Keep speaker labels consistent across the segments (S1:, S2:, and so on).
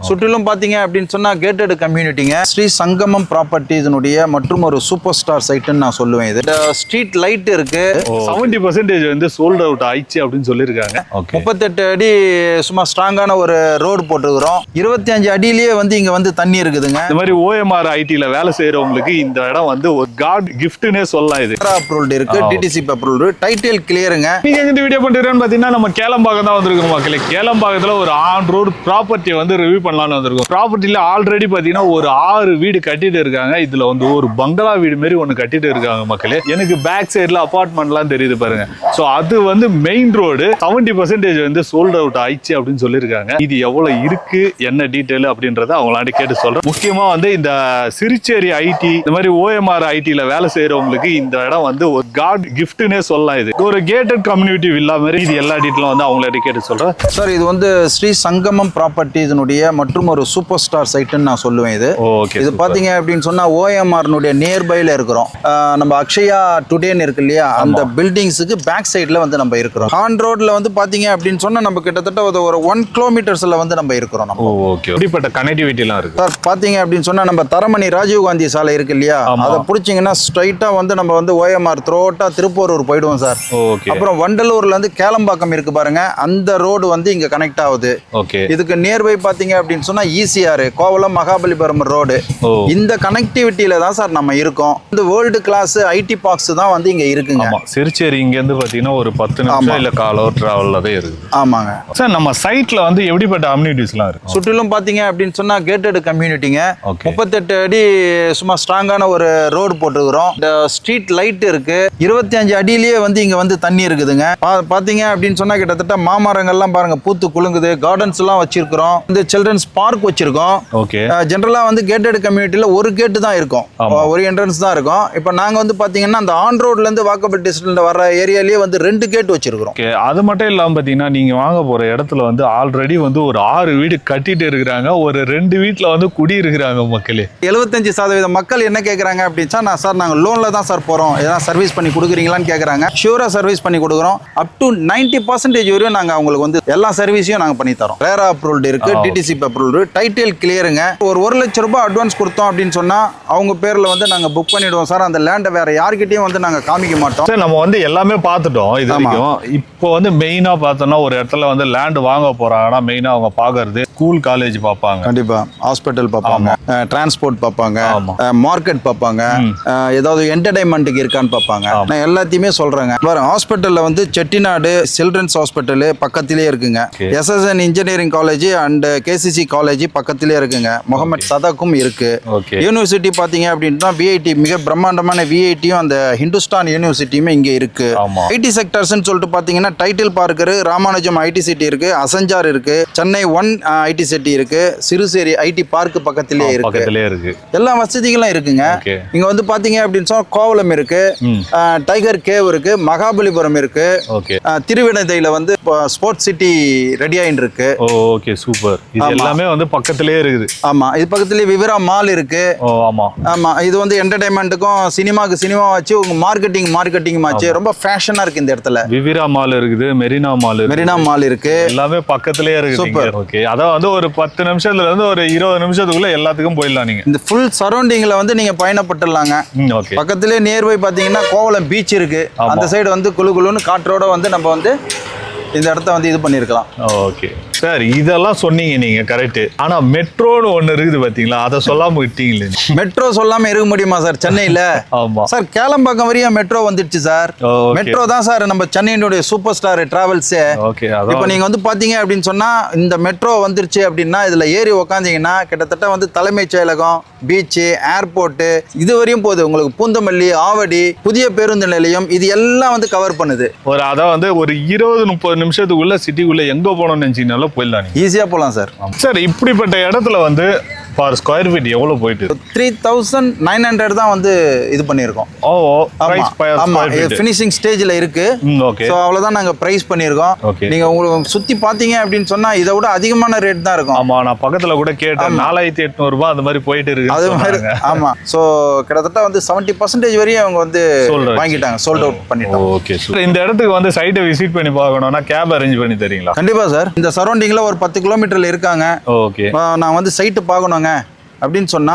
S1: சுற்றிலும் பாத்தீங்க அப்படின்னு சொன்னா கேட்டட் கம்யூனிட்டிங்க. ஸ்ரீ சங்கமம் ப்ராப்பர்ட்டிஸ்னுடைய மற்றும் ஒரு சூப்பர் ஸ்டார் சைட்னு நான் சொல்லுவேன். இது ஸ்ட்ரீட் லைட் இருக்கு.
S2: 70% வந்து சோல்ட் அவுட் ஆயிடுச்சு அப்படின்னு சொல்லியிருக்காங்க.
S1: 38 அடி சும்மா ஸ்ட்ராங்கான ஒரு ரோடு போட்டுக்கிறோம். 25 அடியிலேயே வந்து இங்க வந்து தண்ணி இருக்குதுங்க.
S2: இந்த மாதிரி OMR ஐடில வேலை செய்யறவங்களுக்கு இந்த இடம் வந்து ஒரு காட் கிஃப்ட்னே சொல்லலாம். இது
S1: அப்ரூவ்ட் இருக்கு, டிடிசி அப்ரூவ்ட், டைட்டில் கிளியருங்க.
S2: நீங்க இந்த வீடியோ பண்றீங்கன்னு பாத்தீங்கன்னா நம்ம கேளம்பாக்கம் தான் வந்திருக்கோம் மக்களே. கேளம்பாக்கத்துல ஒரு ஆன் ரோடு ப்ராப்பர்ட்டியை வந்து ரிவ்யூ பண்ணலாம்னு வந்திருக்கோம். ப்ராப்பர்ட்டில ஆல்ரெடி பாத்தீங்கன்னா ஒரு 6 வீடு கட்டிட்டு இருக்காங்க. இதுல வந்து ஒரு பங்களா வீடு மாதிரி ஒண்ணு கட்டிட்டு இருக்காங்க மக்களே. எனக்கு பேக் சைடுல அபார்ட்மெண்ட்லாம் தெரியுது பாருங்க. சோ அது வந்து மெயின் ரோடு 70% வந்து சோல்ட் அவுட் ஆயிடுச்சு அப்படின்னு சொல்லியிருக்காங்க. இது எவ்வளவு இருக்கு, என்ன டீடைல் அப்படின்றத அவங்களாண்ட கேட்டு சொல்றேன். முக்கியமா வந்து இந்த சிறுச்சேரி ஐடி, இந்த மாதிரி OMR ஐடில வேலை செய்யறவங்களுக்கு இந்த இடம் வந்து ஒரு காட் கிஃப்ட்னே சொல்லலாம். இது ஒரு கேட்டட் கம்யூனிட்டி வில்லா மாதிரி. இது எல்லா டீட்டெயிலும் வந்து அவங்கள்ட்ட கேட்டு சொல்றேன்.
S1: சார் இது வந்து ஸ்ரீ சங்கமம் ப்ராப்பர்ட்டிஸ்னுடைய மற்றும் ஒரு சூப்பர் ஸ்டார் சைட்னு நான் சொல்லுவேன். இது பாத்தீங்க அப்படின்னு சொன்னா OMR நியர்பைல இருக்கிறோம். நம்ம அக்ஷயா டுடேன்னு இருக்கு இல்லையா, அந்த பில்டிங்ஸுக்கு பேக் சைட்ல வந்து நம்ம இருக்கிறோம். ஆன் ரோட்ல வந்து பாத்தீங்க அப்படின்னு சொன்னா நம்ம கிட்டத்தட்ட ஒரு 1 கிலோமீட்டர்ஸ்ல வந்து நம்ம இருக்கிறோம்.
S2: இப்படிப்பட்ட கனெக்டிவிட்டி எல்லாம் இருக்கு
S1: சார். பாத்தீங்க அப்படின்னு சொன்னா நம்ம தரமணி ராஜீவ் காந்தி சாலை இருக்கு இல்லையா, அதை புடிச்சீங்கன்னா ஸ்ட்ரைட்டா வந்து நம்ம வந்து OMR த்ரோட்டா திருப்பூரூர் போயிடுவோம் சார். அப்புறம் வண்டலூர்ல இருந்து கேளம்பாக்கம் இருக்கு பாருங்க, அந்த ரோடு வந்து இங்க கனெக்ட் ஆகுது. இதுக்கு நியர்பை பாத்தீங்க அப்படின்னு சொன்னா ECR கோவளம் மகாபலிபுரம் ரோடு. இந்த கனெக்டிவிட்டியில தான் சார் நம்ம இருக்கோம். இந்த வேர்ல்டு கிளாஸ் ஐடி பார்க்ஸ் தான் வந்து இங்க இருக்குங்க.
S2: சிறுச்சேரி இங்க இருந்து பாத்தீங்கன்னா ஒரு 10 நிமிஷம் இல்ல கால் ஹவர் டிராவல்ல தான் இருக்கு.
S1: ஆமாங்க
S2: சார். நம்ம சைட்ல வந்து எப்படிப்பட்ட அம்யூனிட்டிஸ்லாம் இருக்கு?
S1: சுற்றிலும் பாத்தீங்க அப்படின்னு சொன்னா கேட்டட் கம்யூனிட்டிங்க. 38 அடி சும்மா ஸ்ட்ராங்கான ஒரு ரோடு போட்டுக்கிறோம். ஸ்ட்ரீட் லைட் இருக்கு. 25 அடியிலேயே வந்து இங்க வந்து தண்ணி இருக்குதுங்க. பாத்தீங்க அப்படின்னு சொன்னா கிட்டத்தட்ட மாமரங்கள்லாம் பாருங்க பூத்து குலுங்குது. கார்டன்ஸ் எல்லாம் வச்சிருக்கிறோம். இந்த சில்ட்ரன்ஸ் பார்க் வச்சிருக்கோம். ஜெனரலா வந்து கேட்டட் கம்யூனிட்டில ஒரு கேட்டு தான் இருக்கும், ஒரு என்ட்ரன்ஸ் தான் இருக்கும். இப்போ நாங்க வந்து பாத்தீங்கன்னா அந்த ஆன் ரோட்ல இருந்து வாக்கபிள் டிஸ்டன்ஸ்ல வர ஏரியாலயே வந்து 2 கேட் வச்சிருக்கிறோம்.
S2: அது மட்டும் இல்லாம பாத்தீங்கன்னா நீங்க வாங்க போற இடத்துல வந்து ஆல்ரெடி வந்து ஒரு 6 வீடு கட்டிட்டு இருக்கிறாங்க. ஒரு 2 வீட்டுல வந்து குடி இருக்கிறாங்க மக்களே.
S1: 75% மக்கள் என்ன கேட்கறாங்க அப்படின்னா, சார் நாங்க லோன்ல தான் சார் போறோம், ஏதாவது சர்வீஸ் பண்ணி கொடுக்குறீங்களான்னு கேட்கறாங்க. ஷூரா சர்வீஸ் பண்ணி கொடுக்குறோம். அப் டு 90% வரையும் நாங்க அவங்களுக்கு வந்து எல்லா சர்வீஸையும் நாங்க பண்ணி தரோம். ரேரா அப்ரூவ்ட் இருக்கு, டிடிசி அப்ரூவ்ட், டைட்டில் கிளியருங்க. ஒரு 1 லட்சம் ரூபாய் அட்வான்ஸ் கொடுத்தோம் அப்படின்னு சொன்னா அவங்க பேர்ல வந்து நாங்க புக் பண்ணிடுவோம் சார். அந்த லேண்டை வேற யார்கிட்டயும் வந்து நாங்க காமிக்க மாட்டோம் சார்.
S2: நம்ம வந்து எல்லாமே பார்த்துட்டோம் இது வரைக்கும். இப்போ வந்து மெயினா பார்த்தோம்னா ஒரு இடத்துல வந்து லேண்ட் வாங்க போறாங்கன்னா மெயினா அவங்க பாக்குறது ஸ்கூல் காலேஜ் பார்ப்பாங்க,
S1: கண்டிப்பா ஹாஸ்பிட்டல் பார்ப்பாங்க, டிரான்ஸ்போர்ட் பார்ப்பாங்க, மார்க்கெட் பார்ப்பாங்க, ஏதாவது என்டர்டைன்மெண்ட்டுக்கு இருக்கான்னு பார்ப்பாங்க. நான் எல்லாத்தையுமே சொல்றேங்க. ஹாஸ்பிட்டல்ல வந்து செட்டிநாடு சில்ட்ரன்ஸ் ஹாஸ்பிட்டல் பக்கத்திலே இருக்குங்க. SSN engineering college and KCC college பக்கத்திலே இருக்குங்க. முகமது சதாக்கும் இருக்கு. யூனிவர்சிட்டி பாத்தீங்க அப்படின்னா VIT மிக பிரம்மாண்டமான VITயும் அந்த ஹிந்துஸ்தான் யூனிவர்சிட்டியுமே இங்க இருக்கு. ஐடி செக்டர்ஸ்னு சொல்லிட்டு பாத்தீங்கன்னா டைட்டில் பார்க் இருக்கு, ராமானுஜம் ஐடி சிட்டி இருக்கு, அசஞ்சார் இருக்கு, சென்னை 1 ஐடி சிட்டி இருக்கு, சிறுசேரி ஐடி பார்க் பக்கத்திலே இருக்கு. எல்லா வசதிகளும் இருக்குங்க. இங்க வந்து பாத்தீங்க அப்படின்னு சொன்னா கோவளம் இருக்கு, டைகர் கேவ் இருக்கு, மகாபலிபுரம் இருக்கு, திருவிடையில வந்து ஸ்போர்ட்ஸ் சிட்டி ரெடி ஆயிட்டு இருக்கு.
S2: Okay super. இது எல்லாமே வந்து பக்கத்திலே இருக்குது.
S1: ஆமா, இது பக்கத்திலே விவரா மால் இருக்கு. ஆமா, இது வந்து என்டர்டைன்மெண்ட்டுக்கும் சினிமாக்கு சினிமா வச்சு உங்க மார்க்கெட்டிங் ஆச்சு. ரொம்ப ஃபேஷனா இருக்கு இந்த இடத்துல.
S2: விவிரா மால் இருக்குது, மெரினா மால் இருக்கு, எல்லாமே பக்கத்திலே இருக்கு. சூப்பர். ஓகே, அதான் வந்து ஒரு 10 நிமிஷத்துல இருந்து ஒரு 20 நிமிஷத்துக்குள்ள எல்லாத்துக்கும் போயிடலாம். நீங்க
S1: இந்த ஃபுல் சரௌண்டிங்ல வந்து நீங்க பயணப்பட்டுலாங்க. பக்கத்திலே நியர்பை பாத்தீங்கன்னா கோவளம் பீச் இருக்கு. அந்த சைடு வந்து குளுன்னு காற்றோட வந்து நம்ம வந்து இந்த இடத்த வந்து இது பண்ணிருக்கலாம்.
S2: ஓகே சார், இதெல்லாம் சொன்னீங்க நீங்க கரெக்ட். ஆனா மெட்ரோன்னு ஒண்ணு இருக்குது பாத்தீங்களா, அதை சொல்லாம விட்டீங்களே.
S1: மெட்ரோ சொல்லாம இருக்க முடியுமா சார் சென்னையில?
S2: ஆமா
S1: சார், கேளம்பாக்கம் வரையும் மெட்ரோ வந்துடுச்சு சார். மெட்ரோ தான் சார் நம்ம சென்னையினுடைய சூப்பர் ஸ்டார் டிராவல்ஸ். இப்போ நீங்க வந்து பாத்தீங்க அப்படின்னு சொன்னா இந்த மெட்ரோ வந்துருச்சு அப்படின்னா இதுல ஏறி உக்காந்தீங்கன்னா கிட்டத்தட்ட வந்து தலைமைச் செயலகம், பீச், ஏர்போர்ட் இது வரையும் போகுது. உங்களுக்கு பூந்தமல்லி, ஆவடி, புதிய பேருந்து நிலையம், இது எல்லாம் வந்து கவர் பண்ணுது.
S2: அதான் வந்து ஒரு 20-30 நிமிஷத்துக்குள்ள சிட்டிக்குள்ள எங்க போகணும்னு நினைச்சீங்கனாலும் போயிடலாம், ஈஸியா
S1: போகலாம் சார்.
S2: சார், இப்படிப்பட்ட இடத்துல வந்து ஃபார் ஸ்கொயர் ஃபீட் எவ்வளவு போயிட்டு
S1: 3900 தான் வந்து இது பண்ணியிருக்கோம்.
S2: ஓ price per square feet
S1: finishing ஸ்டேஜ்ல இருக்கு.
S2: ஓகே.
S1: ஸோ அவ்வளோதான் நாங்கள் ப்ரைஸ் பண்ணியிருக்கோம்.
S2: Okay.
S1: நீங்க உங்களுக்கு சுத்தி பார்த்தீங்க அப்படின்னு சொன்னா இதை விட அதிகமான ரேட் தான் இருக்கும்.
S2: ஆமா, நான் பக்கத்துல கூட கேட்டேன் 4800 ரூபாய் அந்த மாதிரி போயிட்டு இருக்கு
S1: அது மாதிரி ஆமா. ஸோ கிட்டத்தட்ட வந்து 70% வரையும் அவங்க வந்து வாங்கிட்டாங்க, சோல்ட் அவுட் பண்ணிட்டாங்க.
S2: ஓகே. இந்த இடத்துக்கு வந்து சைட்டை விசிட் பண்ணி பார்க்கணும்னா கேப் அரேஞ்ச் பண்ணி தரீங்களா?
S1: கண்டிப்பா சார். இந்த சரௌண்டிங்ல ஒரு 10 கிலோமீட்டர்ல இருக்காங்க.
S2: ஓகே.
S1: நான் வந்து சைட்டு பார்க்கணுங்க அப்படின்னு சொன்னா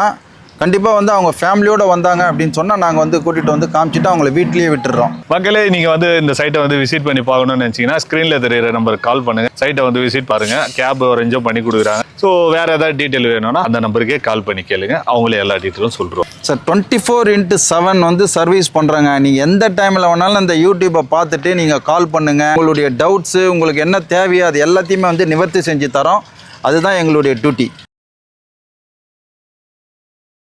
S1: கண்டிப்பா வந்து அவங்க ஃபேமிலியோட வந்தாங்க அப்படின்னு சொன்னா நாங்க வந்து கூட்டிட்டு வந்து காமிச்சிட்டு அவங்கள வீட்லயே விட்டுறோம்.
S2: மக்களே, நீங்க வந்து இந்த சைட்டை வந்து விசிட் பண்ணி பார்க்கணும்னு நினைச்சீங்கன்னா ஸ்கிரீன்ல தெரியுற நம்பருக்கு கால் பண்ணுங்க. சைட்டை வந்து விசிட் பாருங்க. கேப் அரேஞ்சும் பண்ணி கொடுக்குறாங்க. ஸோ வேற ஏதாவது டீட்டெயில் வேணும்னா அந்த நம்பருக்கே கால் பண்ணி கேளுங்க. அவங்களே எல்லா டீட்டெயிலும் சொல்றோம்.
S1: சார் 24/7 வந்து சர்வீஸ் பண்றாங்க. நீங்க எந்த டைம்ல வேணாலும் அந்த யூடியூப்பை பார்த்துட்டு நீங்க கால் பண்ணுங்க. உங்களுடைய டவுட்ஸ் உங்களுக்கு என்ன தேவையோ அது எல்லாத்தையுமே வந்து நிவர்த்தி செஞ்சு தரோம். அதுதான் எங்களுடைய டியூட்டி.